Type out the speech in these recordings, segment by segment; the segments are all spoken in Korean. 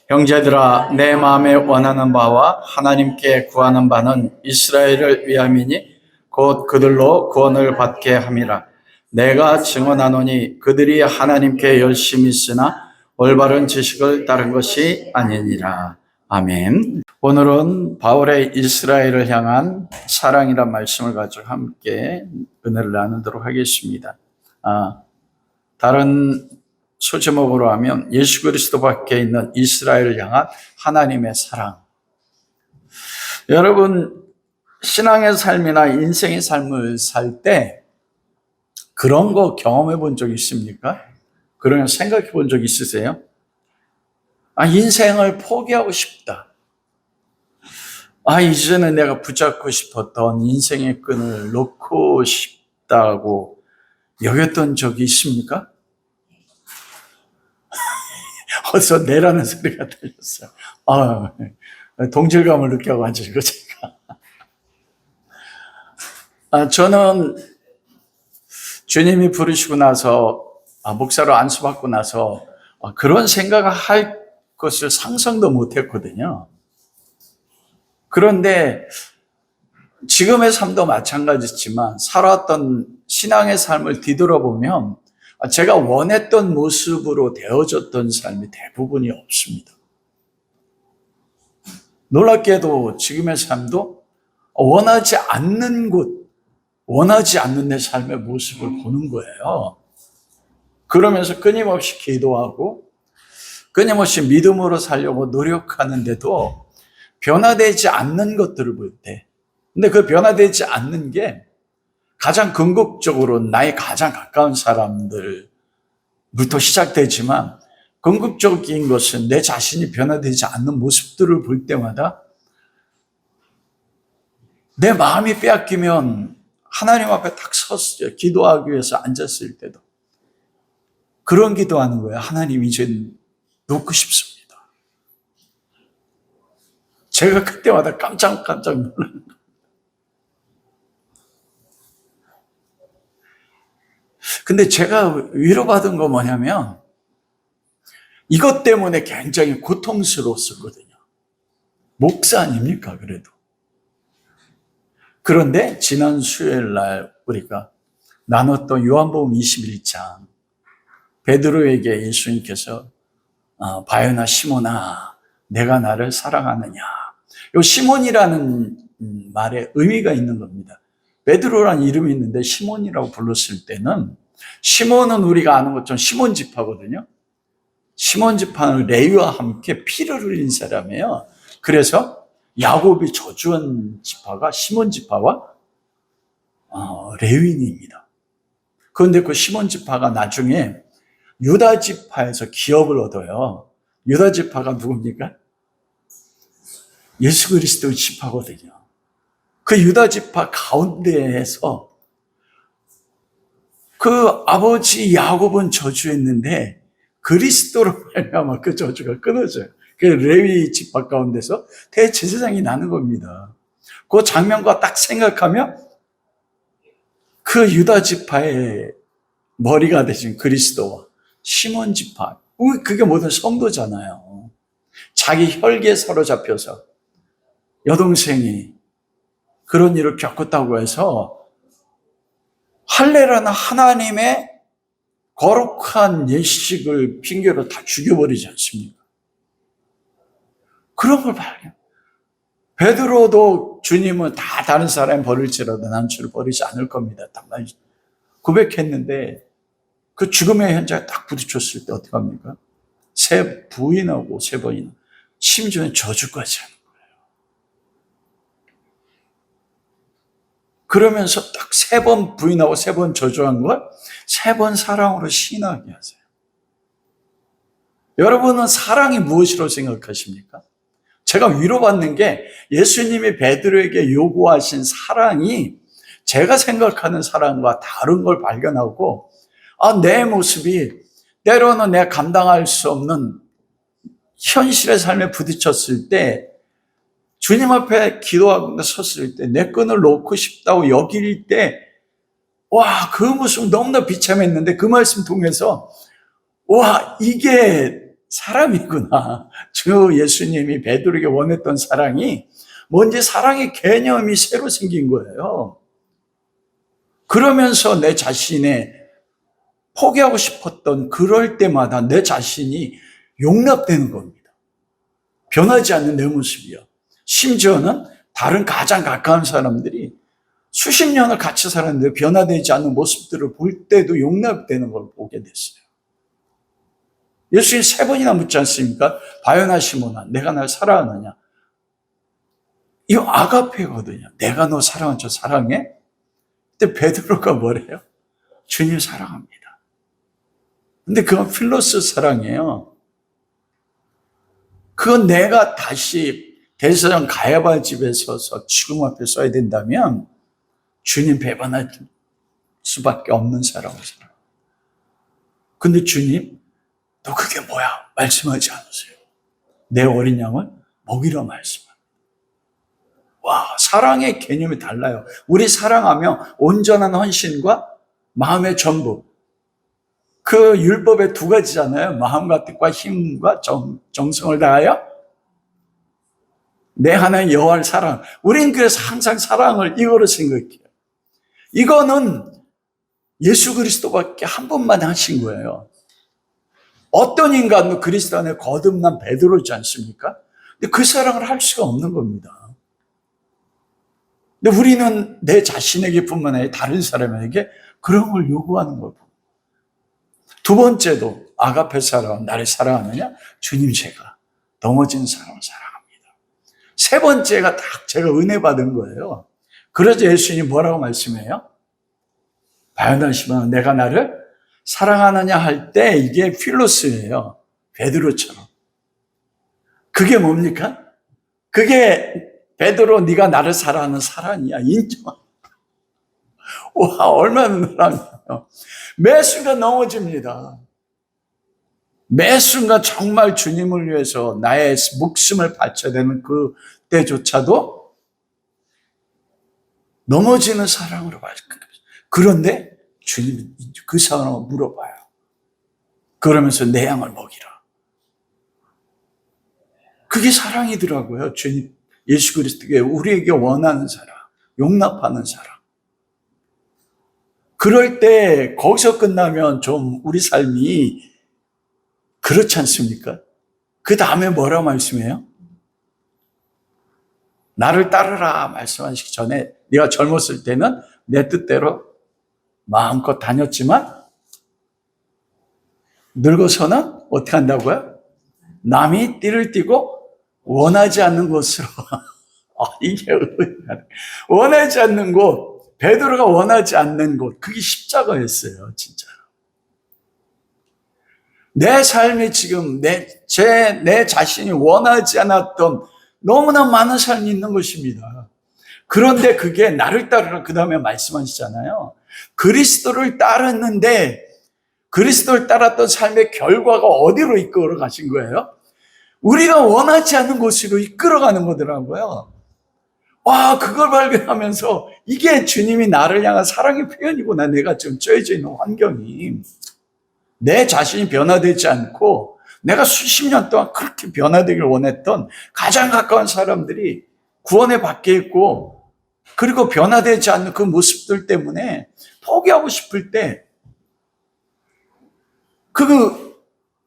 형제들아, 내 마음에 원하는 바와 하나님께 구하는 바는 이스라엘을 위함이니 곧 그들로 구원을 받게 함이라. 내가 증언하노니 그들이 하나님께 열심히 있으나 올바른 지식을 따른 것이 아니니라. 아멘. 오늘은 바울의 이스라엘을 향한 사랑이란 말씀을 가지고 함께 은혜를 나누도록 하겠습니다. 다른 소제목으로 하면 예수 그리스도 밖에 있는 이스라엘을 향한 하나님의 사랑. 여러분, 신앙의 삶이나 인생의 삶을 살 때 그런 거 경험해 본 적 있습니까? 그런 거 생각해 본 적 있으세요? 인생을 포기하고 싶다. 이제는 내가 붙잡고 싶었던 인생의 끈을 놓고 싶다고 여겼던 적이 있습니까? 어디서 내라는 소리가 들렸어요. 동질감을 느껴가지고 제가. 저는 주님이 부르시고 나서, 목사로 안수받고 나서 그런 생각을 할 것을 상상도 못했거든요. 그런데 지금의 삶도 마찬가지지만 살아왔던 신앙의 삶을 뒤돌아보면 제가 원했던 모습으로 되어졌던 삶이 대부분이 없습니다. 놀랍게도 지금의 삶도 원하지 않는 곳, 원하지 않는 내 삶의 모습을 보는 거예요. 그러면서 끊임없이 기도하고 끊임없이 믿음으로 살려고 노력하는데도 변화되지 않는 것들을 볼 때, 근데 그 변화되지 않는 게 가장 궁극적으로 나의 가장 가까운 사람들부터 시작되지만 궁극적인 것은 내 자신이 변화되지 않는 모습들을 볼 때마다 내 마음이 빼앗기면 하나님 앞에 딱 섰어요. 기도하기 위해서 앉았을 때도 그런 기도하는 거예요. 하나님, 이제 놓고 싶습니다. 제가 그때마다 깜짝깜짝 놀라는 거예요. 근데 제가 위로받은 거 뭐냐면 이것 때문에 굉장히 고통스러웠었거든요. 목사 아닙니까, 그래도. 그런데 지난 수요일 날 우리가 나눴던 요한복음 21장, 베드로에게 예수님께서 바요나 시몬아, 내가 나를 사랑하느냐. 이 시몬이라는 말에 의미가 있는 겁니다. 베드로라는 이름이 있는데 시몬이라고 불렀을 때는, 시몬은 우리가 아는 것처럼 시몬 지파거든요. 시몬 지파는 레위와 함께 피를 흘린 사람이에요. 그래서 야곱이 저주한 지파가 시몬 지파와 레위인입니다. 그런데 그 시몬 지파가 나중에 유다 지파에서 기업을 얻어요. 유다 지파가 누굽니까? 예수 그리스도의 지파거든요. 그 유다 지파 가운데에서 그 아버지 야곱은 저주했는데 그리스도로 말미암아 그 저주가 끊어져요. 그 레위 지파 가운데서 대제사장이 나는 겁니다. 그 장면과 딱 생각하면 그 유다 지파의 머리가 되신 그리스도와 시몬 지파, 그게 모든 성도잖아요. 자기 혈기에 사로잡혀서 여동생이 그런 일을 겪었다고 해서 할례라는 하나님의 거룩한 예식을 핑계로 다 죽여버리지 않습니까? 그런 걸 발견. 베드로도 주님은 다 다른 사람 버릴지라도 난 주를 버리지 않을 겁니다. 딱 고백했는데 그 죽음의 현장에 딱 부딪혔을 때 어떻게 합니까? 세 부인하고 세 번이나 심지어는 저주까지 하는 거예요. 그러면서 딱 세 번 부인하고 세 번 저주한 걸 세 번 사랑으로 시인하게 하세요. 여러분은 사랑이 무엇이라고 생각하십니까? 제가 위로받는 게 예수님이 베드로에게 요구하신 사랑이 제가 생각하는 사랑과 다른 걸 발견하고, 내 모습이 때로는 내가 감당할 수 없는 현실의 삶에 부딪혔을 때, 주님 앞에 기도하고 섰을 때 내 끈을 놓고 싶다고 여길 때, 그 모습 너무나 비참했는데 그 말씀 통해서 이게 사람이구나. 주 예수님이 베드로에게 원했던 사랑이 뭔지 사랑의 개념이 새로 생긴 거예요. 그러면서 내 자신의 포기하고 싶었던 그럴 때마다 내 자신이 용납되는 겁니다. 변하지 않는 내 모습이요. 심지어는 다른 가장 가까운 사람들이 수십 년을 같이 살았는데 변화되지 않는 모습들을 볼 때도 용납되는 걸 보게 됐어요. 예수님 3번이나 묻지 않습니까? 바요나 시몬아, 내가 날 사랑하느냐? 이거 아가페거든요. 내가 너 사랑한 저 사랑해? 근데 베드로가 뭐래요? 주님 사랑합니다. 근데 그건 필로스 사랑이에요. 그건 내가 다시 대제사장 가야바 집에 서서 죽음 앞에 써야 된다면 주님 배반할 수밖에 없는 사랑을 살아. 근데 주님, 너 그게 뭐야? 말씀하지 않으세요. 내 어린 양을 먹이라 말씀합니다. 와, 사랑의 개념이 달라요. 우리 사랑하며 온전한 헌신과 마음의 전부. 그 율법의 2가지잖아요. 마음과 뜻과 힘과 정성을 다하여 내 하나님 여호와를 사랑. 우린 그래서 항상 사랑을 이거로 생각해요. 이거는 예수 그리스도밖에 한 번만 하신 거예요. 어떤 인간도 그리스도 안에 거듭난 베드로지 않습니까? 근데 그 사랑을 할 수가 없는 겁니다. 근데 우리는 내 자신에게뿐만 아니라 다른 사람에게 그런 걸 요구하는 거고. 2번째도 아가페 사랑, 나를 사랑하느냐? 주님, 제가 넘어진 사람을 사랑합니다. 3번째가 딱 제가 은혜 받은 거예요. 그래서 예수님이 뭐라고 말씀해요? 바요나 시몬아, 내가 나를 사랑하느냐 할 때 이게 필로스예요. 베드로처럼. 그게 뭡니까? 그게 베드로, 네가 나를 사랑하는 사랑이야. 인정. 와, 얼마나 놀랍네요. 매 순간 넘어집니다. 매 순간 정말 주님을 위해서 나의 목숨을 바쳐야 되는 그 때조차도 넘어지는 사랑으로 바뀌어요. 그런데 주님이 그 사람을 물어봐요. 그러면서 내 양을 먹이라. 그게 사랑이더라고요. 주님, 예수 그리스도가 우리에게 원하는 사랑, 용납하는 사랑. 그럴 때 거기서 끝나면 좀 우리 삶이 그렇지 않습니까? 그 다음에 뭐라고 말씀해요? 나를 따르라 말씀하시기 전에 네가 젊었을 때는 내 뜻대로 마음껏 다녔지만 늙어서는 어떻게 한다고요? 남이 띠를 띠고 원하지 않는 곳으로. 이게 원하지 않는 곳. 베드로가 원하지 않는 곳, 그게 십자가였어요, 진짜. 내 삶이 지금 내 자신이 원하지 않았던 너무나 많은 삶이 있는 것입니다. 그런데 그게 나를 따르라 그 다음에 말씀하시잖아요. 그리스도를 따랐는데 그리스도를 따랐던 삶의 결과가 어디로 이끌어 가신 거예요? 우리가 원하지 않는 곳으로 이끌어가는 거더라고요. 와, 그걸 발견하면서 이게 주님이 나를 향한 사랑의 표현이구나. 내가 지금 처해져 있는 환경이. 내 자신이 변화되지 않고 내가 수십 년 동안 그렇게 변화되길 원했던 가장 가까운 사람들이 구원의 밖에 있고 그리고 변화되지 않는 그 모습들 때문에 포기하고 싶을 때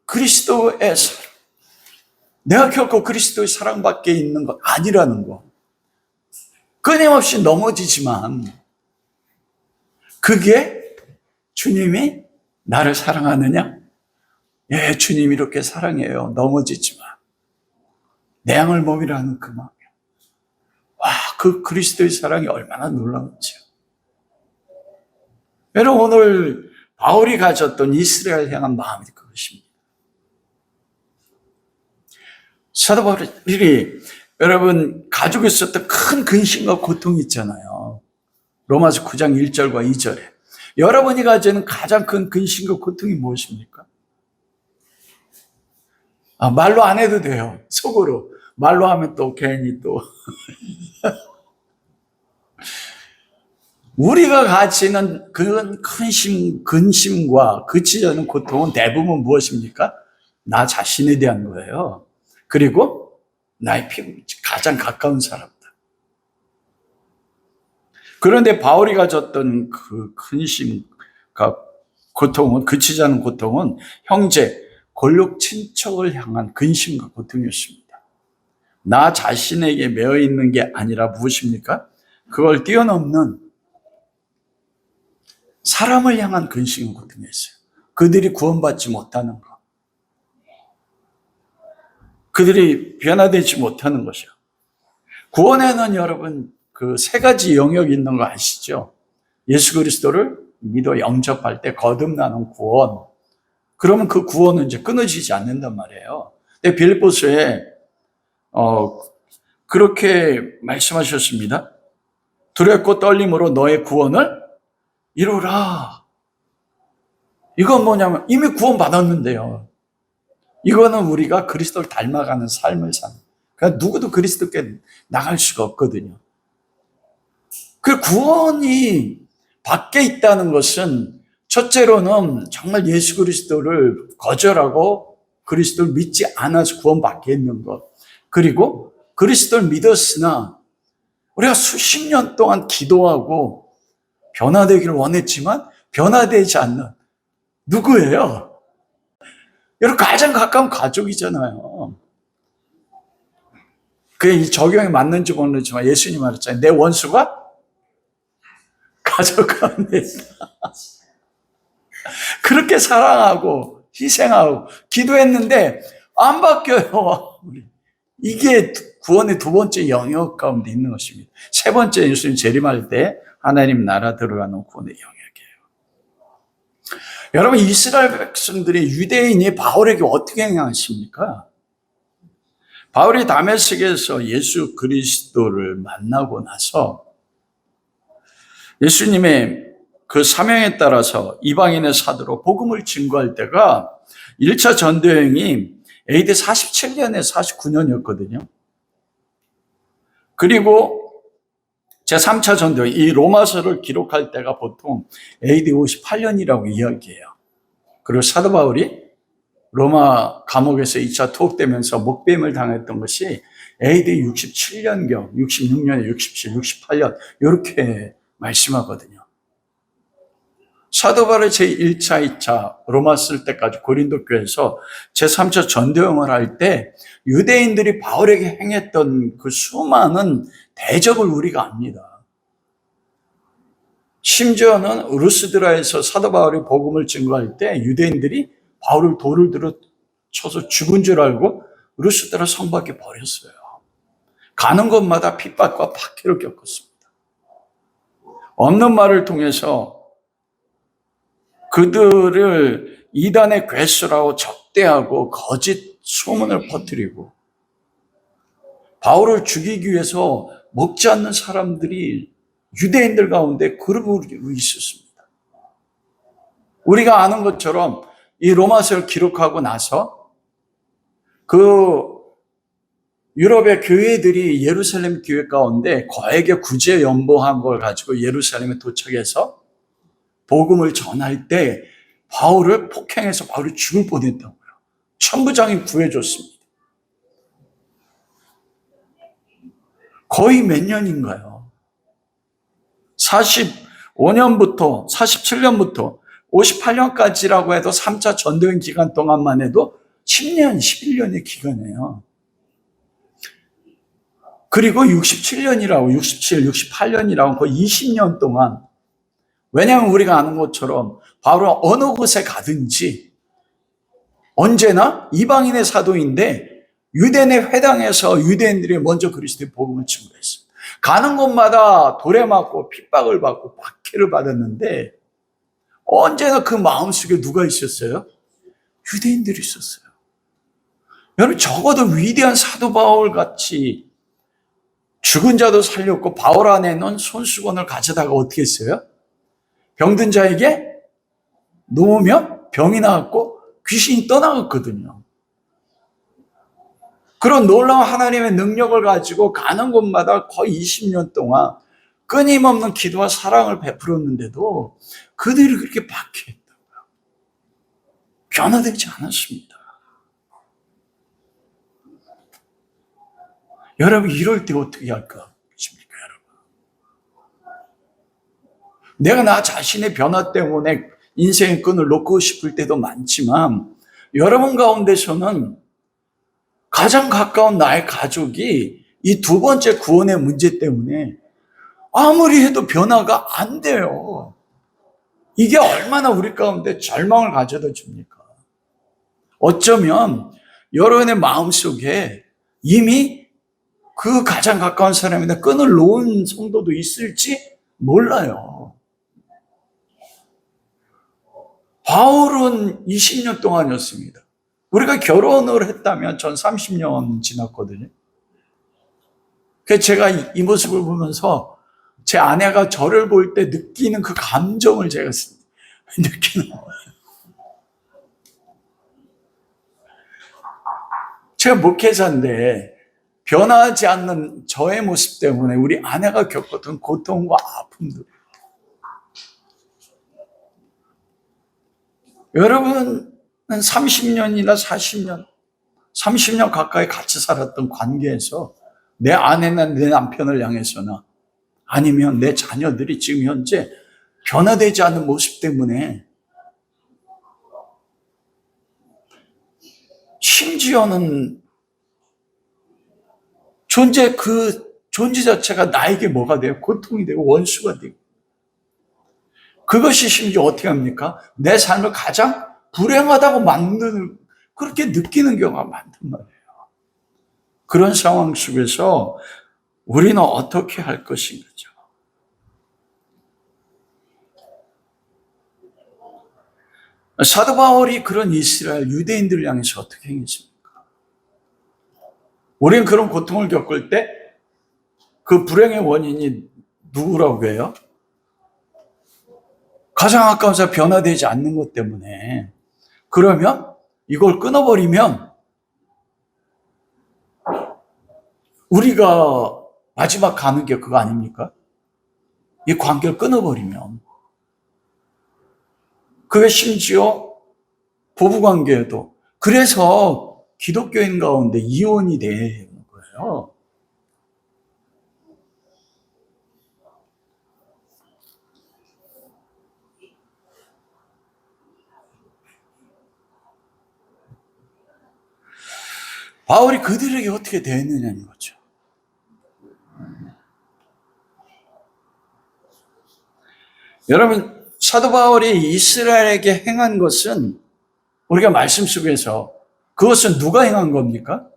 그리스도의 사랑, 내가 결코 그리스도의 사랑밖에 있는 것 아니라는 거. 끊임없이 넘어지지만 그게 주님이 나를 사랑하느냐? 예, 주님이 이렇게 사랑해요. 넘어지지만 내 양을 먹이라는 그 마음. 와, 그 그리스도의 사랑이 얼마나 놀라운지요. 여러분, 오늘 바울이 가졌던 이스라엘 향한 마음이 그것입니다. 사도 바울이 여러분 가지고 있었던 큰 근심과 고통이 있잖아요. 로마서 9장 1절과 2절에. 여러분이 가지는 가장 큰 근심과 고통이 무엇입니까? 말로 안 해도 돼요. 속으로. 말로 하면 또 괜히 또. 우리가 가지는 그런 근심과 그치지 않은 고통은 대부분 무엇입니까? 나 자신에 대한 거예요. 그리고 나의 피부, 가장 가까운 사람들. 그런데 바울이 가졌던 그 근심과 고통은, 그치지 않은 고통은 형제, 권력 친척을 향한 근심과 고통이었습니다. 나 자신에게 매여 있는 게 아니라 무엇입니까? 그걸 뛰어넘는 사람을 향한 근심과 고통이었어요. 그들이 구원받지 못하는 것. 그들이 변화되지 못하는 것이요. 구원에는 여러분 그 세 가지 영역이 있는 거 아시죠? 예수 그리스도를 믿어 영접할 때 거듭나는 구원. 그러면 그 구원은 이제 끊어지지 않는단 말이에요. 근데 빌립보서에 그렇게 말씀하셨습니다. 두렵고 떨림으로 너의 구원을 이루라. 이건 뭐냐면 이미 구원 받았는데요. 이거는 우리가 그리스도를 닮아가는 삶을 사는. 그러니까 누구도 그리스도께 나갈 수가 없거든요. 그 구원이 밖에 있다는 것은 첫째로는 정말 예수 그리스도를 거절하고 그리스도를 믿지 않아서 구원 밖에 있는 것. 그리고 그리스도를 믿었으나 우리가 수십 년 동안 기도하고 변화되기를 원했지만 변화되지 않는 누구예요? 여러분 가장 가까운 가족이잖아요. 그게 적용이 맞는지 모르지만 예수님 말했잖아요. 내 원수가 가족 가운데 있어. 그렇게 사랑하고 희생하고 기도했는데 안 바뀌어요. 이게 구원의 두 번째 영역 가운데 있는 것입니다. 세 번째 예수님 재림할 때 하나님 나라 들어가는 구원의 영역이에요. 여러분 이스라엘 백성들이 유대인이 바울에게 어떻게 행하십니까? 바울이 다메섹에서 예수 그리스도를 만나고 나서 예수님의 그 사명에 따라서 이방인의 사도로 복음을 증거할 때가 1차 전도여행이 AD 47년에 49년이었거든요. 그리고 제3차 전도여행, 이 로마서를 기록할 때가 보통 AD 58년이라고 이야기해요. 그리고 사도 바울이 로마 감옥에서 2차 투옥되면서 목배임을 당했던 것이 AD 67년경, 66년에 67, 68년 이렇게 말씀하거든요. 사도 바울의 제1차, 2차 로마 쓸 때까지 고린도 교회에서 제3차 전도여행을 할 때 유대인들이 바울에게 행했던 그 수많은 대접을 우리가 압니다. 심지어는 루스드라에서 사도 바울이 복음을 증거할 때 유대인들이 바울을 돌을 들어 쳐서 죽은 줄 알고 루스드라 성 밖에 버렸어요. 가는 곳마다 핍박과 박해를 겪었습니다. 없는 말을 통해서 그들을 이단의 괴수라고 적대하고 거짓 소문을 퍼뜨리고 바울을 죽이기 위해서 먹지 않는 사람들이 유대인들 가운데 그러고 있었습니다. 우리가 아는 것처럼 이 로마서를 기록하고 나서 그 유럽의 교회들이 예루살렘 교회 가운데 거액의 구제 연봉한 걸 가지고 예루살렘에 도착해서 복음을 전할 때 바울을 폭행해서 바울이 죽을 뻔했다고요. 천부장이 구해줬습니다. 거의 몇 년인가요? 45년부터 47년부터 58년까지라고 해도 3차 전도행 기간 동안만 해도 10년, 11년의 기간이에요. 그리고 67년이라고 67, 68년이라고 거의 20년 동안 왜냐하면 우리가 아는 것처럼 바울은 어느 곳에 가든지 언제나 이방인의 사도인데 유대인의 회당에서 유대인들이 먼저 그리스도의 복음을 증거했습니다. 가는 곳마다 돌에 맞고 핍박을 받고 박해를 받았는데 언제나 그 마음속에 누가 있었어요? 유대인들이 있었어요. 여러분 적어도 위대한 사도 바울 같이 죽은 자도 살렸고 바울 안에는 손수건을 가져다가 어떻게 했어요? 병든 자에게 놓으면 병이 나았고 귀신이 떠나갔거든요. 그런 놀라운 하나님의 능력을 가지고 가는 곳마다 거의 20년 동안 끊임없는 기도와 사랑을 베풀었는데도 그들이 그렇게 박해했다고요. 변화되지 않았습니다. 여러분, 이럴 때 어떻게 할까 싶습니까, 여러분? 내가 나 자신의 변화 때문에 인생의 끈을 놓고 싶을 때도 많지만, 여러분 가운데서는 가장 가까운 나의 가족이 이 두 번째 구원의 문제 때문에 아무리 해도 변화가 안 돼요. 이게 얼마나 우리 가운데 절망을 가져다 줍니까? 어쩌면 여러분의 마음속에 이미 그 가장 가까운 사람이나 끈을 놓은 성도도 있을지 몰라요. 바울은 20년 동안이었습니다. 우리가 결혼을 했다면 전 30년 지났거든요. 그래서 제가 이 모습을 보면서 제 아내가 저를 볼 때 느끼는 그 감정을 제가 느끼는 거예요. 제가 목회자인데 변하지 않는 저의 모습 때문에 우리 아내가 겪었던 고통과 아픔들. 여러분은 30년이나 40년, 30년 가까이 같이 살았던 관계에서 내 아내나 내 남편을 향해서나 아니면 내 자녀들이 지금 현재 변화되지 않은 모습 때문에 심지어는 그 존재 자체가 나에게 뭐가 돼요? 고통이 되고 원수가 되고. 그것이 심지어 어떻게 합니까? 내 삶을 가장 불행하다고 만드는, 그렇게 느끼는 경우가 많단 말이에요. 그런 상황 속에서 우리는 어떻게 할 것인가죠? 사도 바울이 그런 이스라엘 유대인들을 향해서 어떻게 행했습니까? 우리는 그런 고통을 겪을 때 그 불행의 원인이 누구라고 해요? 가장 가까운 사람 변화되지 않는 것 때문에. 그러면 이걸 끊어버리면 우리가 마지막 가는 게 그거 아닙니까? 이 관계를 끊어버리면. 그게 심지어 부부관계에도. 그래서 기독교인 가운데 이혼이 되는 거예요. 바울이 그들에게 어떻게 대했느냐는 거죠. 여러분, 사도 바울이 이스라엘에게 행한 것은 우리가 말씀 속에서 그것은 누가 행한 겁니까?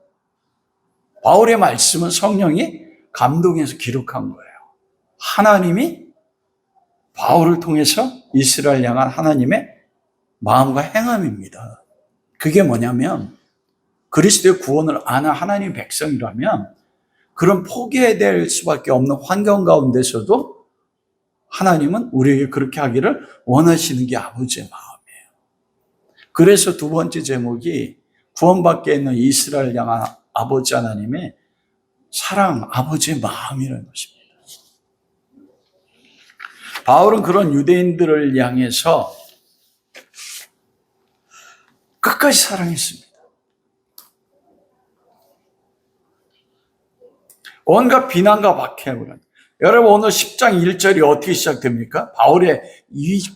바울의 말씀은 성령이 감동해서 기록한 거예요. 하나님이 바울을 통해서 이스라엘 향한 하나님의 마음과 행함입니다. 그게 뭐냐면 그리스도의 구원을 아는 하나님의 백성이라면 그런 포기해야 될 수밖에 없는 환경 가운데서도 하나님은 우리에게 그렇게 하기를 원하시는 게 아버지의 마음이에요. 그래서 두 번째 제목이 구원받게 있는 이스라엘 향한 아버지 하나님의 사랑, 아버지의 마음이라는 것입니다. 바울은 그런 유대인들을 향해서 끝까지 사랑했습니다. 온갖 비난과 박해를. 여러분, 오늘 10장 1절이 어떻게 시작됩니까? 바울의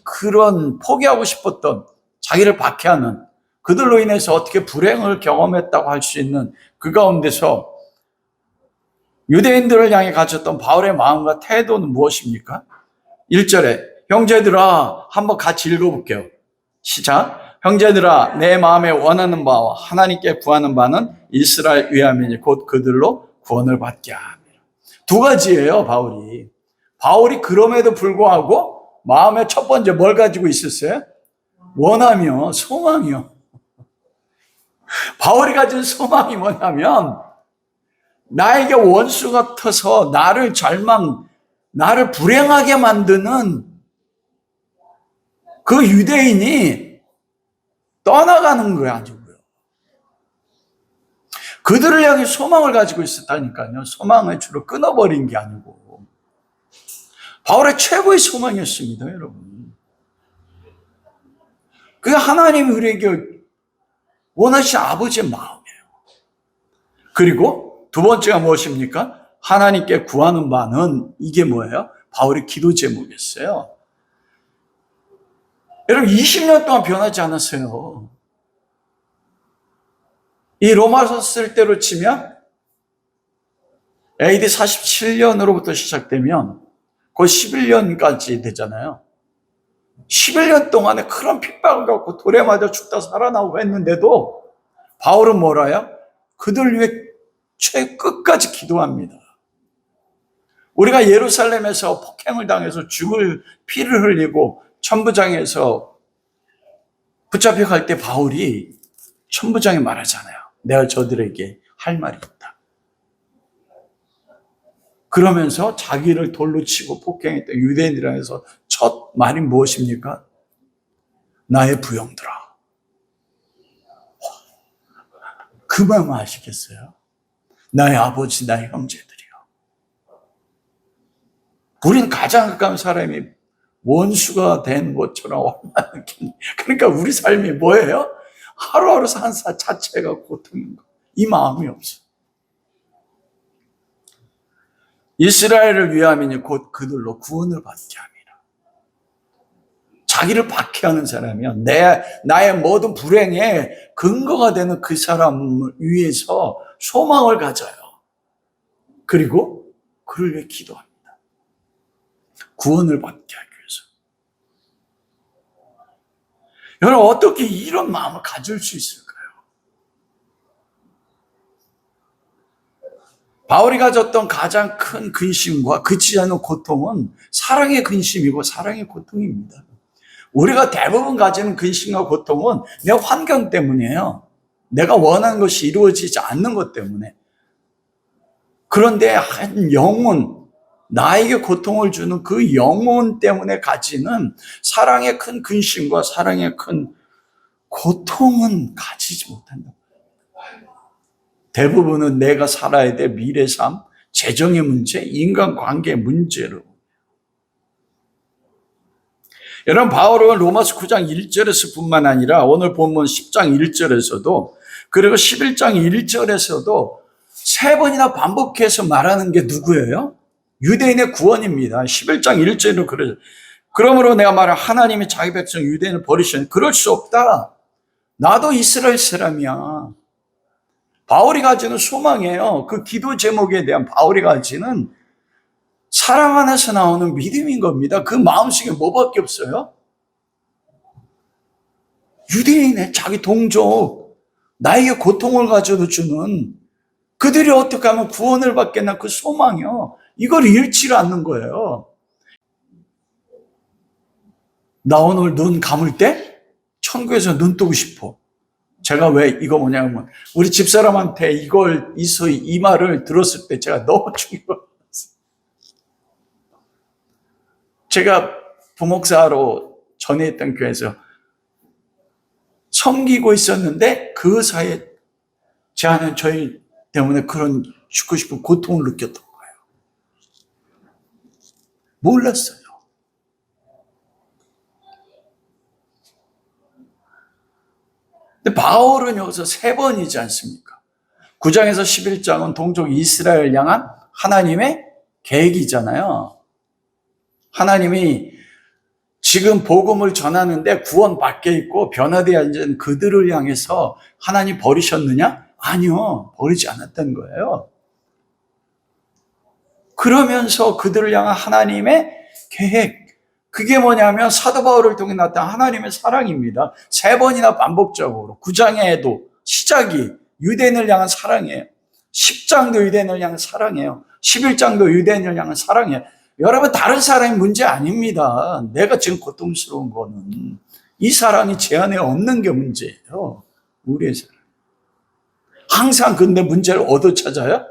그런 포기하고 싶었던 자기를 박해하는 그들로 인해서 어떻게 불행을 경험했다고 할 수 있는 그 가운데서 유대인들을 향해 가졌던 바울의 마음과 태도는 무엇입니까? 1절에 형제들아, 한번 같이 읽어볼게요. 시작. 형제들아, 내 마음에 원하는 바와 하나님께 구하는 바는 이스라엘 위함이니 곧 그들로 구원을 받게 하며. 두 가지예요, 바울이. 바울이 그럼에도 불구하고 마음의 첫 번째 뭘 가지고 있었어요? 원하며 소망이요. 바울이 가진 소망이 뭐냐면 나에게 원수 같아서 나를 불행하게 만드는 그 유대인이 떠나가는 거야, 아주. 그들을 향해 소망을 가지고 있었다니까요. 소망을 주로 끊어버린 게 아니고. 바울의 최고의 소망이었습니다, 여러분. 그게 하나님이 우리에게 원하신 아버지의 마음이에요. 그리고 두 번째가 무엇입니까? 하나님께 구하는 바는 이게 뭐예요? 바울의 기도 제목이었어요. 여러분 20년 동안 변하지 않았어요. 이 로마서 쓸 때로 치면 AD 47년으로부터 시작되면 거의 11년까지 되잖아요. 11년 동안에 그런 핍박을 갖고 돌에 맞아 죽다 살아나오고 했는데도 바울은 뭐라요? 그들 위해 끝까지 기도합니다. 우리가 예루살렘에서 폭행을 당해서 죽을 피를 흘리고 천부장에서 붙잡혀갈 때 바울이 천부장이 말하잖아요. 내가 저들에게 할 말이 있다. 그러면서 자기를 돌로 치고 폭행했던 유대인이라 해서 첫 말이 무엇입니까? 나의 부형들아. 그 마음 아시겠어요? 나의 아버지, 나의 형제들이요. 우리는 가장 가까운 사람이 원수가 된 것처럼 얼마나 느끼니. 그러니까 우리 삶이 뭐예요? 하루하루 사는 사 자체가 고통인 거. 이 마음이 없어. 이스라엘을 위함이니 곧 그들로 구원을 받게 합니다. 자기를 박해하는 사람이요. 나의 모든 불행에 근거가 되는 그 사람을 위해서 소망을 가져요. 그리고 그를 위해 기도합니다. 구원을 받게 하기 위해서. 여러분 어떻게 이런 마음을 가질 수 있을까요? 바울이 가졌던 가장 큰 근심과 그치지 않는 고통은 사랑의 근심이고 사랑의 고통입니다. 우리가 대부분 가지는 근심과 고통은 내 환경 때문이에요. 내가 원하는 것이 이루어지지 않는 것 때문에. 그런데 한 영혼, 나에게 고통을 주는 그 영혼 때문에 가지는 사랑의 큰 근심과 사랑의 큰 고통은 가지지 못한다. 대부분은 내가 살아야 될 미래 삶, 재정의 문제, 인간관계의 문제로. 여러분 바울은 로마서 9장 1절에서 뿐만 아니라 오늘 본문 10장 1절에서도 그리고 11장 1절에서도 세 번이나 반복해서 말하는 게 누구예요? 유대인의 구원입니다. 11장 1절로 그래요. 그러므로 내가 말한 하나님이 자기 백성 유대인을 버리시니 그럴 수 없다. 나도 이스라엘 사람이야. 바울이 가지는 소망이에요. 그 기도 제목에 대한 바울이 가지는 사랑 안에서 나오는 믿음인 겁니다. 그 마음속에 뭐밖에 없어요? 유대인의 자기 동족, 나에게 고통을 가져다 주는 그들이 어떻게 하면 구원을 받겠나 그 소망이요. 이걸 잃지를 않는 거예요. 나 오늘 눈 감을 때 천국에서 눈 뜨고 싶어. 제가 왜 이거 뭐냐면 우리 집사람한테 이 말을 들었을 때 제가 너무 충격받았어요. 제가 부목사로 전에 있던 교회에서 섬기고 있었는데 그 사이에 제 안에 저희 때문에 그런 죽고 싶은 고통을 느꼈던 거예요. 몰랐어요. 근데 바울은 여기서 세 번이지 않습니까? 9장에서 11장은 동족 이스라엘 향한 하나님의 계획이잖아요. 하나님이 지금 복음을 전하는데 구원 밖에 있고 변화되어 있는 그들을 향해서 하나님 버리셨느냐? 아니요. 버리지 않았다는 거예요. 그러면서 그들을 향한 하나님의 계획, 그게 뭐냐면 사도 바울을 통해 나타난 하나님의 사랑입니다. 세 번이나 반복적으로 9장에도 시작이 유대인을 향한 사랑이에요. 10장도 유대인을 향한 사랑이에요. 11장도 유대인을 향한 사랑이에요. 여러분 다른 사람이 문제 아닙니다. 내가 지금 고통스러운 거는 이 사랑이 제 안에 없는 게 문제예요. 우리의 사랑. 항상 근데 문제를 어디서 찾아요?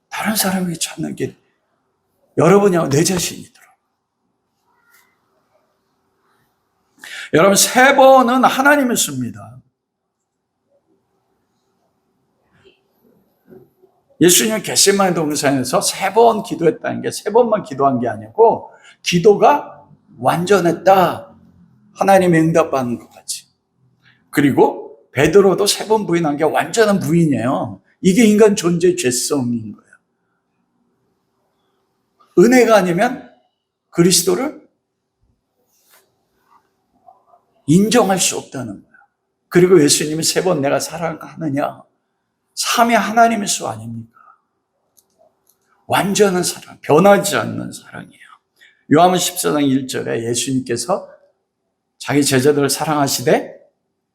다른 사람에게 찾는 게 여러분이하고 내 자신이더라고요. 여러분 세 번은 하나님을 씁니다. 예수님은 겟세마네 동산에서 세 번 기도했다는 게 세 번만 기도한 게 아니고 기도가 완전했다. 하나님의 응답받는 것까지. 그리고 베드로도 세 번 부인한 게 완전한 부인이에요. 이게 인간 존재의 죄성인 거예요. 은혜가 아니면 그리스도를 인정할 수 없다는 거예요. 그리고 예수님이 3번 내가 사랑하느냐? 삼위 하나님의 수 아닙니까? 완전한 사랑, 변하지 않는 사랑이에요. 요한복음 14장 1절에 예수님께서 자기 제자들을 사랑하시되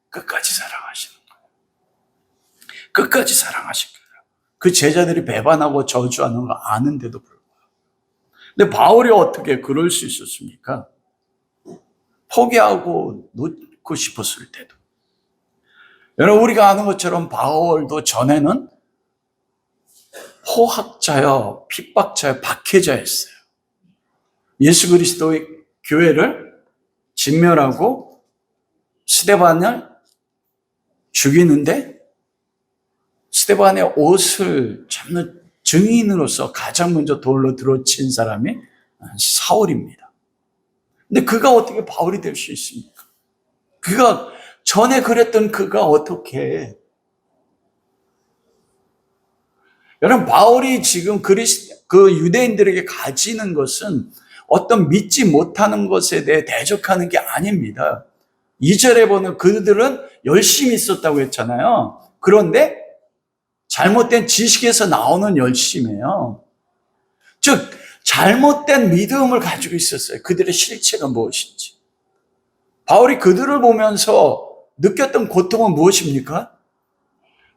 끝까지 사랑하시는 거예요. 끝까지 사랑하신 거예요. 그 제자들이 배반하고 저주하는 거 아는데도 불구하고. 근데 바울이 어떻게 그럴 수 있었습니까? 포기하고 놓고 싶었을 때도. 여러분, 우리가 아는 것처럼 바울도 전에는 포학자여, 핍박자여, 박해자였어요. 예수 그리스도의 교회를 진멸하고 스데반을 죽이는데 스데반의 옷을 잡는 증인으로서 가장 먼저 돌로 들어친 사람이 사울입니다. 근데 그가 어떻게 바울이 될 수 있습니까? 그가 전에 그랬던 그가 어떻게 여러분, 바울이 지금 그 유대인들에게 가지는 것은 어떤 믿지 못하는 것에 대해 대적하는 게 아닙니다. 2절에 보면 그들은 열심히 있었다고 했잖아요. 그런데 잘못된 지식에서 나오는 열심이에요. 즉, 잘못된 믿음을 가지고 있었어요. 그들의 실체가 무엇인지. 바울이 그들을 보면서 느꼈던 고통은 무엇입니까?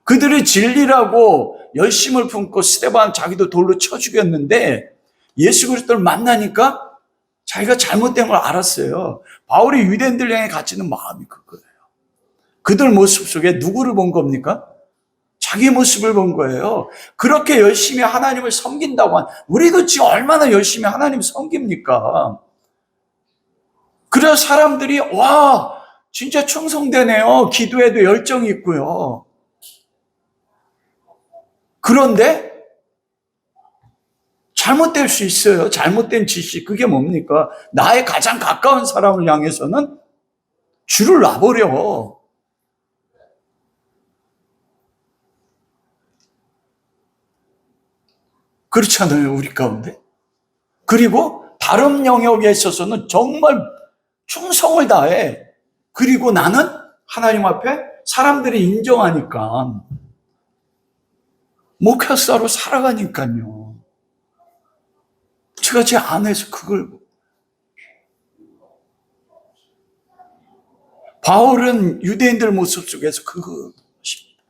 그들이 진리라고 열심을 품고 스데반 자기도 돌로 쳐 죽였는데 예수 그리스도를 만나니까 자기가 잘못된 걸 알았어요. 바울이 유대인들 향해 가지는 마음이 그거예요. 그들 모습 속에 누구를 본 겁니까? 자기 모습을 본 거예요. 그렇게 열심히 하나님을 섬긴다고 우리도 지금 얼마나 열심히 하나님을 섬깁니까? 그래서 사람들이 와 진짜 충성되네요. 기도에도 열정이 있고요. 그런데 잘못될 수 있어요. 잘못된 지식. 그게 뭡니까? 나의 가장 가까운 사람을 향해서는 줄을 놔버려. 그렇지 않아요, 우리 가운데? 그리고 다른 영역에 있어서는 정말 충성을 다해. 그리고 나는 하나님 앞에 사람들이 인정하니까 목회자로 살아가니까요. 제가 제 안에서 그걸 바울은 유대인들 모습 속에서 그것입니다.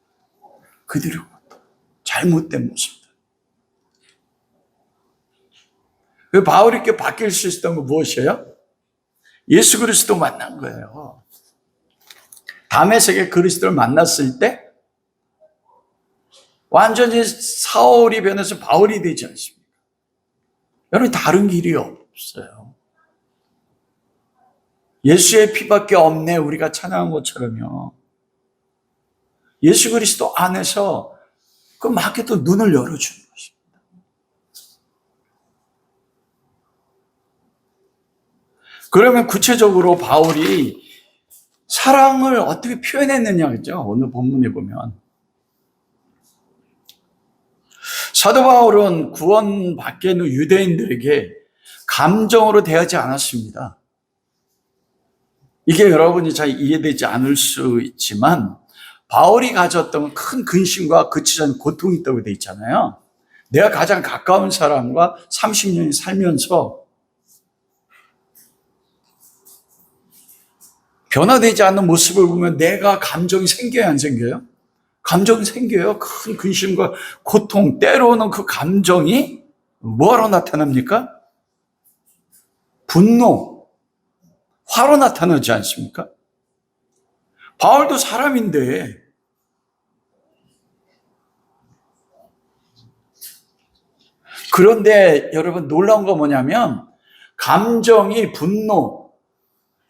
그들의 잘못된 모습. 바울이 이렇게 바뀔 수 있었던 건 무엇이에요? 예수 그리스도 만난 거예요. 다메섹에 그리스도를 만났을 때 완전히 사울이 변해서 바울이 되지 않습니까? 여러분, 다른 길이 없어요. 예수의 피밖에 없네 우리가 찬양한 것처럼요. 예수 그리스도 안에서 그 마귀도 눈을 열어주는 것입니다. 그러면 구체적으로 바울이 사랑을 어떻게 표현했느냐, 그죠? 오늘 본문에 보면. 사도 바울은 구원받게 있는 유대인들에게 감정으로 대하지 않았습니다. 이게 여러분이 잘 이해되지 않을 수 있지만 바울이 가졌던 큰 근심과 그치지 않는 고통이 있다고 되어 있잖아요. 내가 가장 가까운 사람과 30년이 살면서 변화되지 않는 모습을 보면 내가 감정이 생겨요, 안 생겨요? 감정이 생겨요. 큰 근심과 고통, 때로는 그 감정이 뭐하러 나타납니까? 분노, 화로 나타나지 않습니까? 바울도 사람인데 그런데 여러분 놀라운 거 뭐냐면 감정이 분노,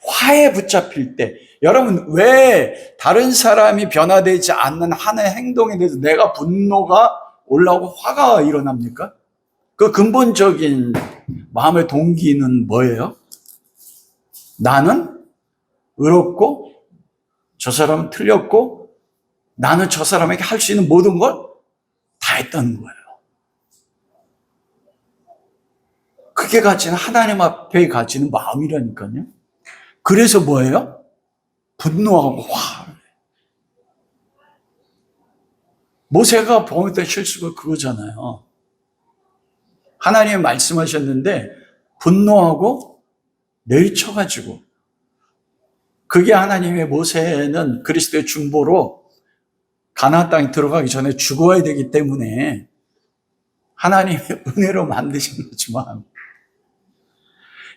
화에 붙잡힐 때 여러분 왜 다른 사람이 변화되지 않는 하나의 행동에 대해서 내가 분노가 올라오고 화가 일어납니까? 그 근본적인 마음의 동기는 뭐예요? 나는 의롭고 저 사람은 틀렸고 나는 저 사람에게 할 수 있는 모든 걸 다 했다는 거예요. 그게 가지는 하나님 앞에 가지는 마음이라니까요. 그래서 뭐예요? 분노하고 화. 모세가 범했던 실수가 그거잖아요. 하나님이 말씀하셨는데 분노하고 내리쳐가지고, 그게 하나님의, 모세는 그리스도의 중보로 가나안 땅에 들어가기 전에 죽어야 되기 때문에 하나님의 은혜로 만드신 거지만,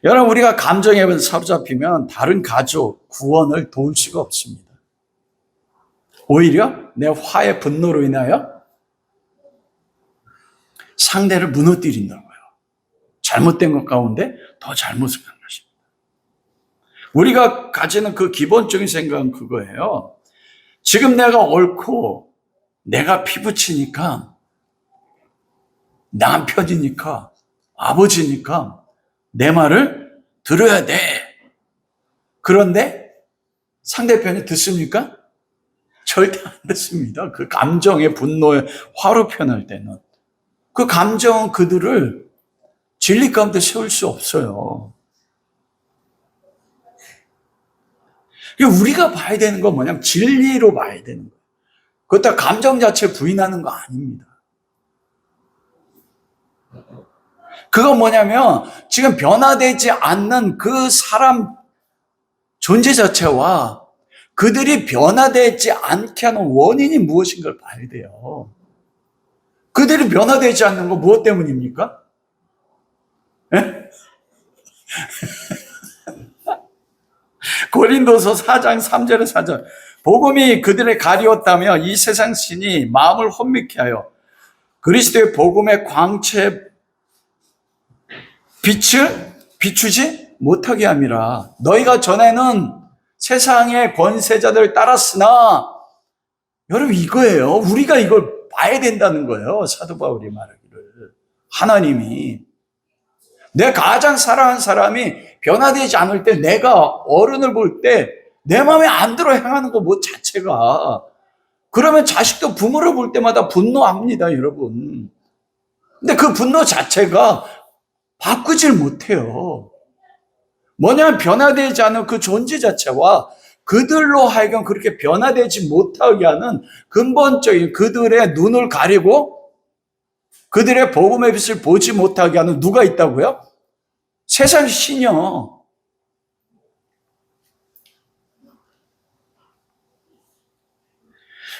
여러분, 우리가 감정에 사로잡히면 다른 가족, 구원을 도울 수가 없습니다. 오히려 내 화의 분노로 인하여 상대를 무너뜨린다고요. 잘못된 것 가운데 더 잘못을 한 것입니다. 우리가 가지는 그 기본적인 생각은 그거예요. 지금 내가 옳고 내가 피부치니까, 남편이니까, 아버지니까 내 말을 들어야 돼. 그런데 상대편이 듣습니까? 절대 안 듣습니다. 그 감정의 분노에 화로 표현할 때는 그 감정은 그들을 진리 가운데 세울 수 없어요. 우리가 봐야 되는 건 뭐냐면 진리로 봐야 되는 거예요. 그렇다고 감정 자체를 부인하는 거 아닙니다. 그건 뭐냐면 지금 변화되지 않는 그 사람 존재 자체와 그들이 변화되지 않게 하는 원인이 무엇인가를 봐야 돼요. 그들이 변화되지 않는 건 무엇 때문입니까? 네? 고린도서 4장 3절에 4절, 복음이 그들을 가리웠다며 이 세상 신이 마음을 혼미케 하여 그리스도의 복음의 광채 빛을 비추지 못하게 함이라. 너희가 전에는 세상의 권세자들을 따랐으나, 여러분 이거예요. 우리가 이걸 봐야 된다는 거예요. 사도 바울이 말하기를, 하나님이 내 가장 사랑하는 사람이 변화되지 않을 때, 내가 어른을 볼 때 내 마음에 안 들어 행하는 거 뭐 자체가, 그러면 자식도 부모를 볼 때마다 분노합니다, 여러분. 근데 그 분노 자체가 바꾸질 못해요. 뭐냐면 변화되지 않은 그 존재 자체와 그들로 하여금 그렇게 변화되지 못하게 하는 근본적인, 그들의 눈을 가리고 그들의 복음의 빛을 보지 못하게 하는 누가 있다고요? 세상 신이요.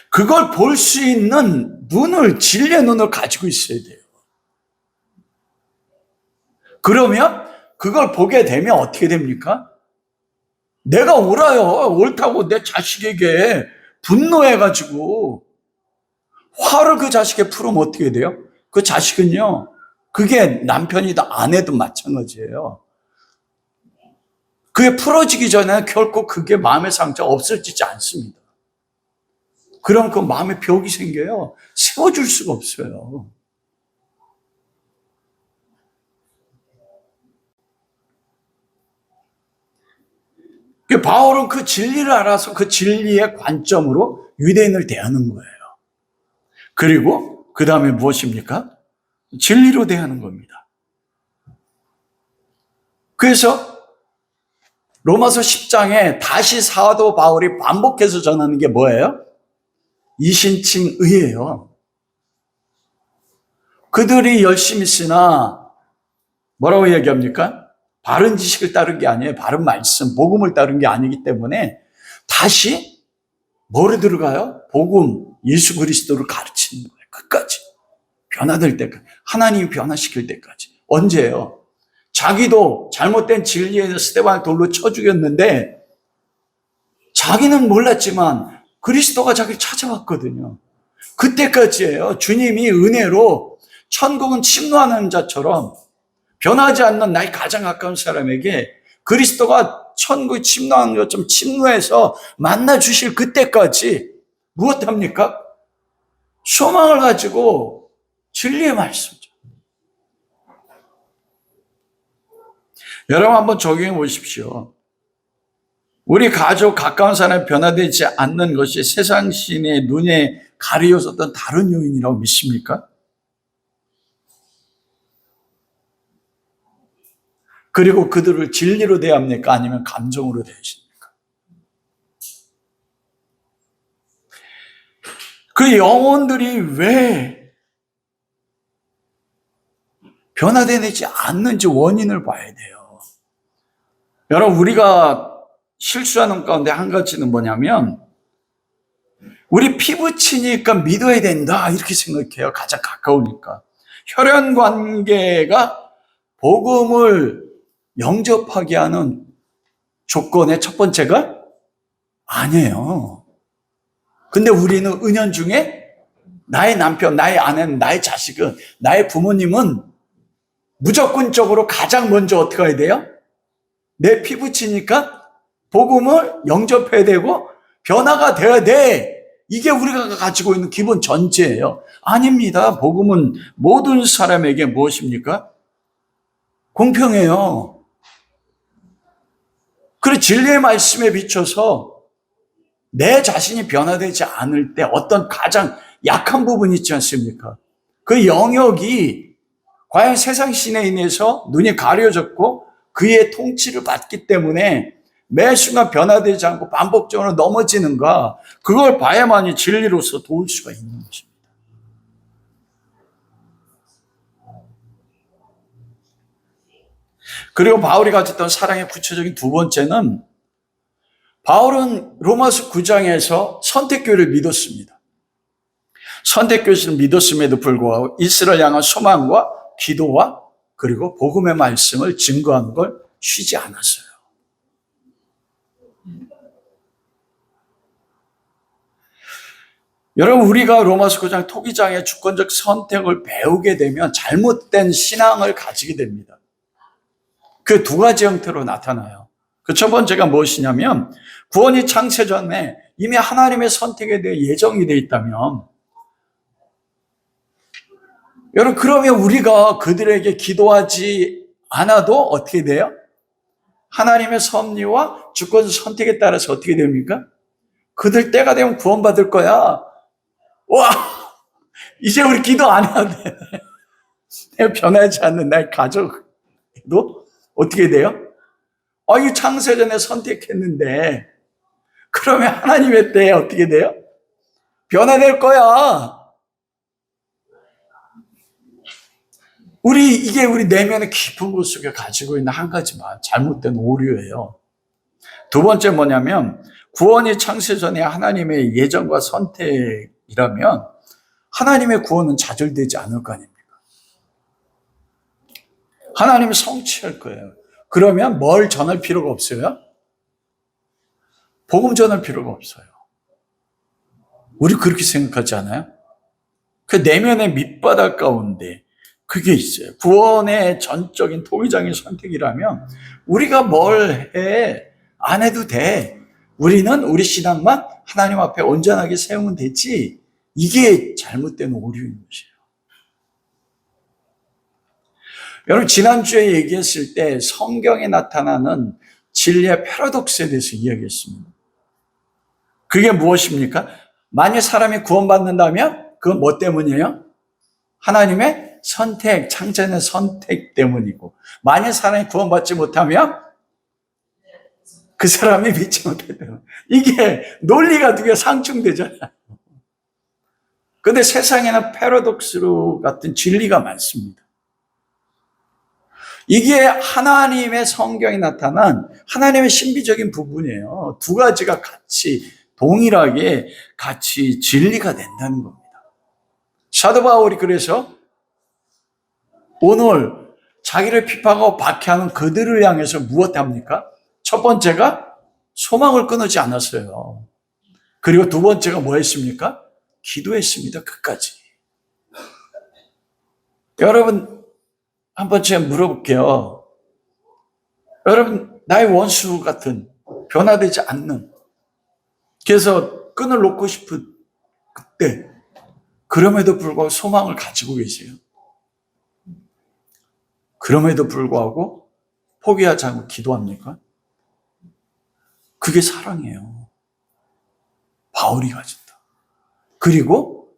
그걸 볼 수 있는 눈을, 진리의 눈을 가지고 있어야 돼요. 그러면 그걸 보게 되면 어떻게 됩니까? 내가 옳아요. 옳다고 내 자식에게 분노해가지고 화를 그 자식에 풀으면 어떻게 돼요? 그 자식은요, 그게 남편이든 아내든 마찬가지예요. 그게 풀어지기 전에 결코 그게 마음의 상처가 없어지지 않습니다. 그럼 그 마음의 벽이 생겨요. 세워줄 수가 없어요. 바울은 그 진리를 알아서 그 진리의 관점으로 유대인을 대하는 거예요. 그리고 그 다음에 무엇입니까? 진리로 대하는 겁니다. 그래서 로마서 10장에 다시 사도 바울이 반복해서 전하는 게 뭐예요? 이신칭의예요. 그들이 열심히 쓰나 뭐라고 얘기합니까? 바른 지식을 따른 게 아니에요. 바른 말씀, 복음을 따른 게 아니기 때문에 다시 뭐로 들어가요? 복음, 예수 그리스도를 가르치는 거예요. 끝까지. 변화될 때까지. 하나님이 변화시킬 때까지. 언제예요? 자기도 잘못된 진리에서 스데반을 돌로 쳐 죽였는데 자기는 몰랐지만 그리스도가 자기를 찾아왔거든요. 그때까지예요. 주님이 은혜로 천국은 침노하는 자처럼 변하지 않는 나의 가장 가까운 사람에게 그리스도가 천국에 침노하는 것처럼 침노해서 만나 주실 그때까지 무엇합니까? 소망을 가지고 진리의 말씀이죠. 여러분 한번 적용해 보십시오. 우리 가족, 가까운 사람이 변화되지 않는 것이 세상 신의 눈에 가려졌던 다른 요인이라고 믿습니까? 그리고 그들을 진리로 대합니까? 아니면 감정으로 대하십니까? 그 영혼들이 왜 변화되지 않는지 원인을 봐야 돼요. 여러분, 우리가 실수하는 가운데 한 가지는 뭐냐면, 우리 피부 치니까 믿어야 된다 이렇게 생각해요. 가장 가까우니까. 혈연 관계가 복음을 영접하게 하는 조건의 첫 번째가 아니에요. 근데 우리는 은연중에 나의 남편, 나의 아내는, 나의 자식은, 나의 부모님은 무조건적으로 가장 먼저 어떻게 해야 돼요? 내 피부 치니까 복음을 영접해야 되고 변화가 되어야 돼. 이게 우리가 가지고 있는 기본 전제예요. 아닙니다. 복음은 모든 사람에게 무엇입니까? 공평해요. 그리고 진리의 말씀에 비춰서 내 자신이 변화되지 않을 때 어떤 가장 약한 부분이 있지 않습니까? 그 영역이 과연 세상 신에 인해서 눈이 가려졌고 그의 통치를 받기 때문에 매 순간 변화되지 않고 반복적으로 넘어지는가, 그걸 봐야만이 진리로서 도울 수가 있는 것입니다. 그리고 바울이 가졌던 사랑의 구체적인 두 번째는, 바울은 로마서 9장에서 선택교회를 믿었습니다. 선택교회를 믿었음에도 불구하고 이스라엘 향한 소망과 기도와 그리고 복음의 말씀을 증거하는 걸 쉬지 않았어요. 여러분, 우리가 로마서 9장 토기장의 주권적 선택을 배우게 되면 잘못된 신앙을 가지게 됩니다. 그 두 가지 형태로 나타나요. 그 첫 번째가 무엇이냐면, 구원이 창세전에 이미 하나님의 선택에 대해 예정이 되어 있다면, 여러분, 그러면 우리가 그들에게 기도하지 않아도 어떻게 돼요? 하나님의 섭리와 주권 선택에 따라서 어떻게 됩니까? 그들 때가 되면 구원받을 거야. 와, 이제 우리 기도 안 해야 돼. 내가 변하지 않는 나의 가족도 어떻게 돼요? 이 창세전에 선택했는데, 그러면 하나님의 때에 어떻게 돼요? 변화될 거야. 이게 우리 내면의 깊은 곳 속에 가지고 있는 한 가지만 잘못된 오류예요. 두 번째 뭐냐면, 구원이 창세전에 하나님의 예정과 선택이라면 하나님의 구원은 좌절되지 않을 거 아닙니까? 하나님이 성취할 거예요. 그러면 뭘 전할 필요가 없어요? 복음 전할 필요가 없어요. 우리 그렇게 생각하지 않아요? 그 내면의 밑바닥 가운데 그게 있어요. 구원의 전적인 토기장의 선택이라면 우리가 뭘 해? 안 해도 돼. 우리는 우리 신앙만 하나님 앞에 온전하게 세우면 되지. 이게 잘못된 오류인 것이에요. 여러분, 지난주에 얘기했을 때 성경에 나타나는 진리의 패러독스에 대해서 이야기했습니다. 그게 무엇입니까? 만약 사람이 구원받는다면 그건 뭐 때문이에요? 하나님의 선택, 창조의 선택 때문이고, 만약 사람이 구원받지 못하면 그 사람이 믿지 못했기 때문에. 이게 논리가 두 개 상충되잖아요. 그런데 세상에는 패러독스로 같은 진리가 많습니다. 이게 하나님의 성경에 나타난 하나님의 신비적인 부분이에요. 두 가지가 같이 동일하게 같이 진리가 된다는 겁니다. 사도 바울이 그래서 오늘 자기를 핍박하고 박해하는 그들을 향해서 무엇 합니까? 첫 번째가 소망을 끊지 않았어요. 그리고 두 번째가 뭐 했습니까? 기도했습니다. 끝까지. 여러분, 한번 제가 물어볼게요. 여러분, 나의 원수 같은 변화되지 않는, 그래서 끈을 놓고 싶은 그때, 그럼에도 불구하고 소망을 가지고 계세요. 그럼에도 불구하고 포기하지 않고 기도합니까? 그게 사랑이에요. 바울이 가진다. 그리고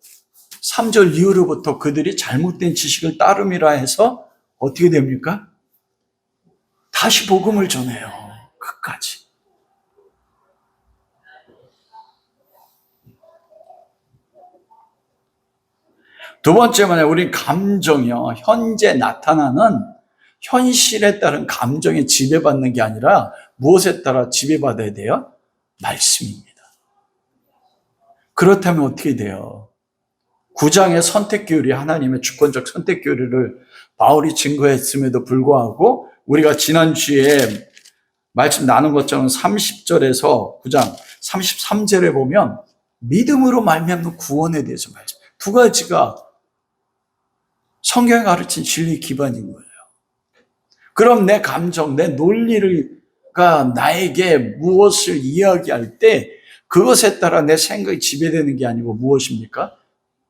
3절 이후로부터 그들이 잘못된 지식을 따름이라 해서 어떻게 됩니까? 다시 복음을 전해요. 끝까지. 두 번째는 우리 감정이요. 현재 나타나는 현실에 따른 감정에 지배받는 게 아니라 무엇에 따라 지배받아야 돼요? 말씀입니다. 그렇다면 어떻게 돼요? 9장의 선택교리, 하나님의 주권적 선택교리를 바울이 증거했음에도 불구하고 우리가 지난주에 말씀 나눈 것처럼 30절에서 9장 33절에 보면 믿음으로 말미암는 구원에 대해서 말씀. 두 가지가 성경이 가르친 진리 기반인 거예요. 그럼 내 감정, 내 논리가 나에게 무엇을 이야기할 때 그것에 따라 내 생각이 지배되는 게 아니고 무엇입니까?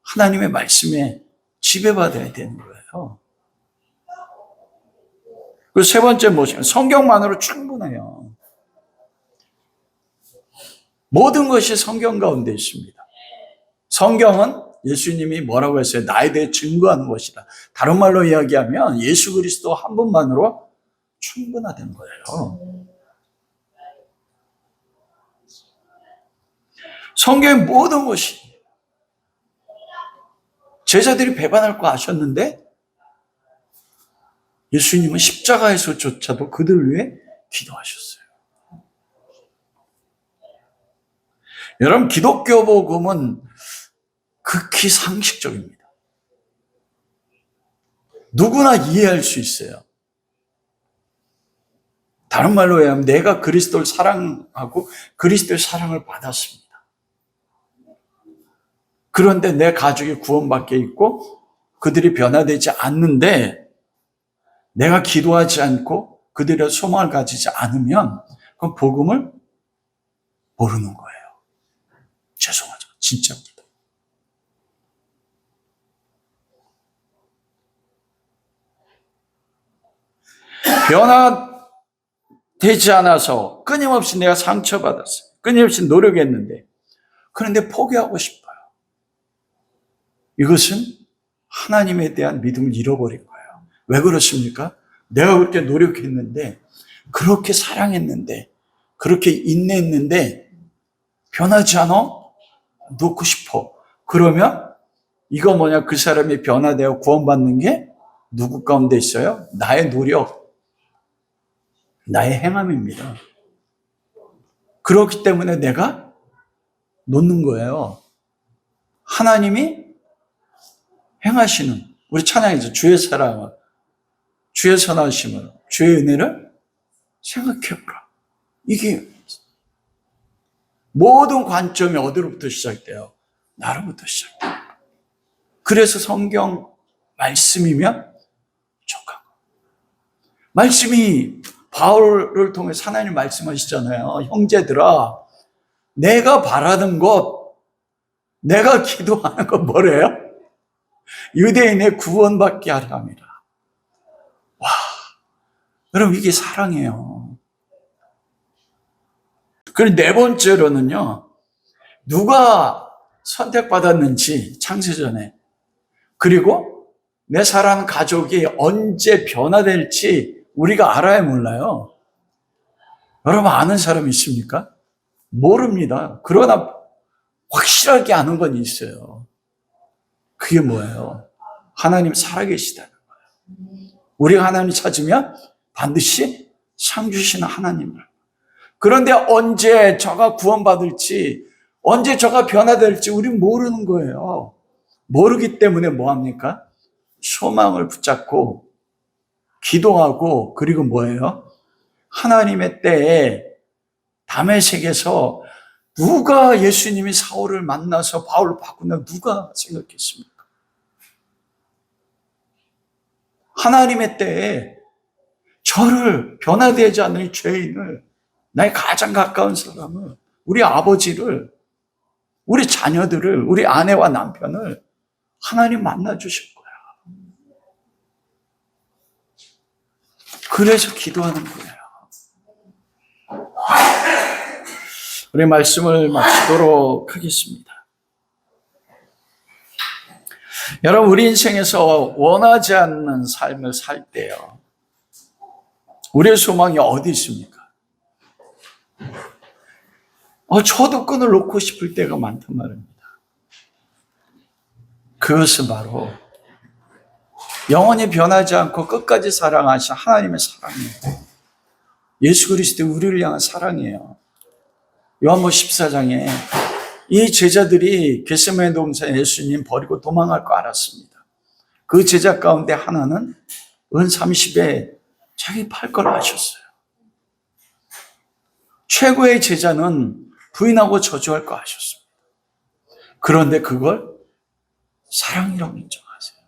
하나님의 말씀에 지배받아야 되는 거예요. 그리고 세 번째 무엇이냐? 성경만으로 충분해요. 모든 것이 성경 가운데 있습니다. 성경은 예수님이 뭐라고 했어요? 나에 대해 증거하는 것이다. 다른 말로 이야기하면 예수 그리스도 한 분만으로 충분하다는 거예요. 성경의 모든 것이 제자들이 배반할 거 아셨는데 예수님은 십자가에서조차도 그들을 위해 기도하셨어요. 여러분, 기독교 복음은 극히 상식적입니다. 누구나 이해할 수 있어요. 다른 말로 하면 내가 그리스도를 사랑하고 그리스도의 사랑을 받았습니다. 그런데 내 가족이 구원받게 있고 그들이 변화되지 않는데 내가 기도하지 않고 그들의 소망을 가지지 않으면 그건 복음을 모르는 거예요. 죄송하죠. 진짜입니다. 변화되지 않아서 끊임없이 내가 상처받았어요. 끊임없이 노력했는데 그런데 포기하고 싶어요. 이것은 하나님에 대한 믿음을 잃어버린 거예요. 왜 그렇습니까? 내가 그렇게 노력했는데 그렇게 사랑했는데 그렇게 인내했는데 변하지 않아? 놓고 싶어. 그러면 이거 뭐냐? 그 사람이 변화되어 구원받는 게 누구 가운데 있어요? 나의 노력, 나의 행함입니다. 그렇기 때문에 내가 놓는 거예요. 하나님이 행하시는 우리 찬양이죠. 주의 사랑을, 주의 선하심을, 주의 은혜를 생각해보라. 이게 모든 관점이 어디로부터 시작돼요? 나로부터 시작돼요. 그래서 성경 말씀이면 족하고 말씀이 바울을 통해서 하나님 말씀하시잖아요. 형제들아, 내가 바라는 것, 내가 기도하는 것 뭐래요? 유대인의 구원받게 하려 함이라. 와, 여러분 이게 사랑이에요. 그리고 네 번째로는요, 누가 선택받았는지 창세전에, 그리고 내 사랑하는 가족이 언제 변화될지 우리가 알아야 몰라요. 여러분 아는 사람 있습니까? 모릅니다. 그러나 확실하게 아는 건 있어요. 그게 뭐예요? 하나님 살아계시다는 거예요. 우리가 하나님 찾으면 반드시 상 주시는 하나님을. 그런데 언제 저가 구원받을지, 언제 저가 변화될지 우리는 모르는 거예요. 모르기 때문에 뭐합니까? 소망을 붙잡고 기도하고, 그리고 뭐예요? 하나님의 때에 다메섹에서 누가 예수님이 사울을 만나서 바울을 바꾼다고 누가 생각했습니까? 하나님의 때에 저를 변화되지 않는 이 죄인을, 나의 가장 가까운 사람을, 우리 아버지를, 우리 자녀들을, 우리 아내와 남편을 하나님 만나주실 거야. 그래서 기도하는 거예요. 우리 말씀을 마치도록 하겠습니다. 여러분, 우리 인생에서 원하지 않는 삶을 살 때요, 우리의 소망이 어디 있습니까? 저도 끈을 놓고 싶을 때가 많단 말입니다. 그것은 바로 영원히 변하지 않고 끝까지 사랑하신 하나님의 사랑이에요. 예수 그리스도의 우리를 향한 사랑이에요. 요한복음 14장에 이 제자들이 겟세마네 동산에 예수님 버리고 도망갈 거 알았습니다. 그 제자 가운데 하나는 은 30에 자기 팔 걸 아셨어요. 최고의 제자는 부인하고 저주할 거 아셨습니다. 그런데 그걸 사랑이라고 인정하세요.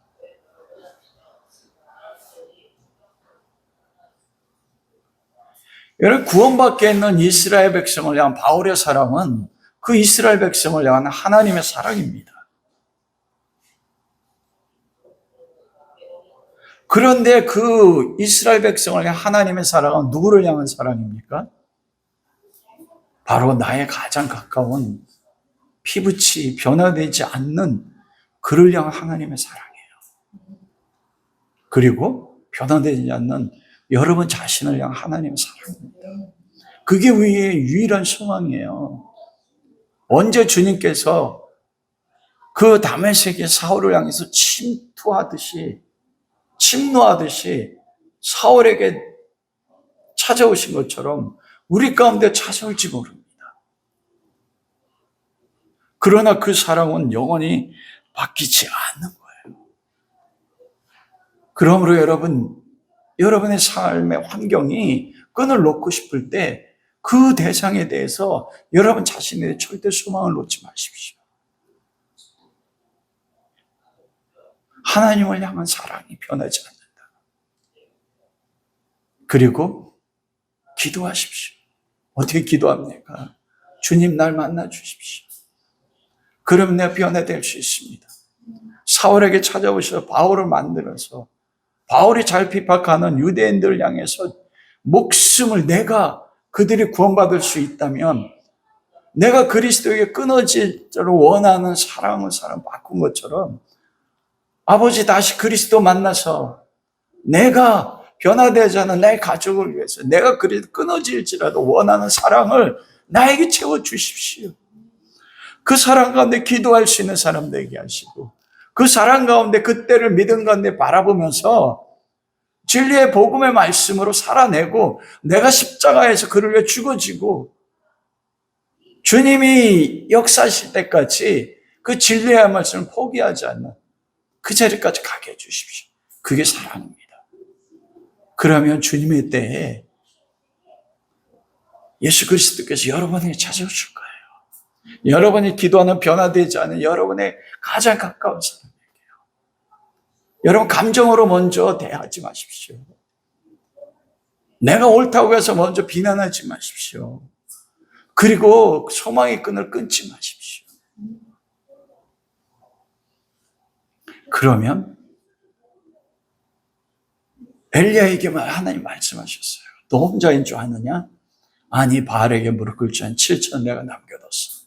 여러분, 구원받게 있는 이스라엘 백성을 향한 바울의 사랑은 그 이스라엘 백성을 향한 하나님의 사랑입니다. 그런데 그 이스라엘 백성을 향한 하나님의 사랑은 누구를 향한 사랑입니까? 바로 나의 가장 가까운 피부치 변화되지 않는 그를 향한 하나님의 사랑이에요. 그리고 변화되지 않는 여러분 자신을 향한 하나님의 사랑입니다. 그게 우리의 유일한 소망이에요. 언제 주님께서 그 다메섹의 사울을 향해서 침노하듯이 사울에게 찾아오신 것처럼 우리 가운데 찾아올지 모릅니다. 그러나 그 사랑은 영원히 바뀌지 않는 거예요. 그러므로 여러분의 삶의 환경이 끈을 놓고 싶을 때 그 대상에 대해서 여러분 자신의 절대 소망을 놓지 마십시오. 하나님을 향한 사랑이 변하지 않는다. 그리고 기도하십시오. 어떻게 기도합니까? 주님, 날 만나 주십시오. 그럼 내가 변화될 수 있습니다. 사울에게 찾아오셔서 바울을 만들어서 바울이 잘 핍박하는 유대인들을 향해서 목숨을 내가 그들이 구원받을 수 있다면 내가 그리스도에게 끊어지도록 원하는 사랑을 바꾼 것처럼 아버지 다시 그리스도 만나서 내가 변화되지 않은 나의 가족을 위해서 내가 끊어질지라도 원하는 사랑을 나에게 채워주십시오. 그 사랑 가운데 기도할 수 있는 사람 되게 하시고 그 사랑 가운데 그때를 믿음 가운데 바라보면서 진리의 복음의 말씀으로 살아내고 내가 십자가에서 그를 위해 죽어지고 주님이 역사하실 때까지 그 진리의 말씀을 포기하지 않는 그 자리까지 가게 해주십시오. 그게 사랑입니다. 그러면 주님의 때에 예수 그리스도께서 여러분에게 찾아오실 거예요. 여러분이 기도하는 변화되지 않은 여러분의 가장 가까운 사람에게요. 여러분 감정으로 먼저 대하지 마십시오. 내가 옳다고 해서 먼저 비난하지 마십시오. 그리고 소망의 끈을 끊지 마십시오. 그러면 엘리야에게만 하나님 말씀하셨어요. 너 혼자인 줄 아느냐? 아니 바알에게 무릎 꿇지 않은 7천 내가 남겨뒀어.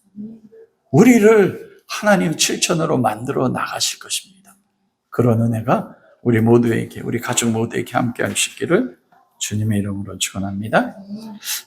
우리를 하나님 7천으로 만들어 나가실 것입니다. 그런 은혜가 우리 모두에게, 우리 가족 모두에게 함께 하시기를 주님의 이름으로 축원합니다.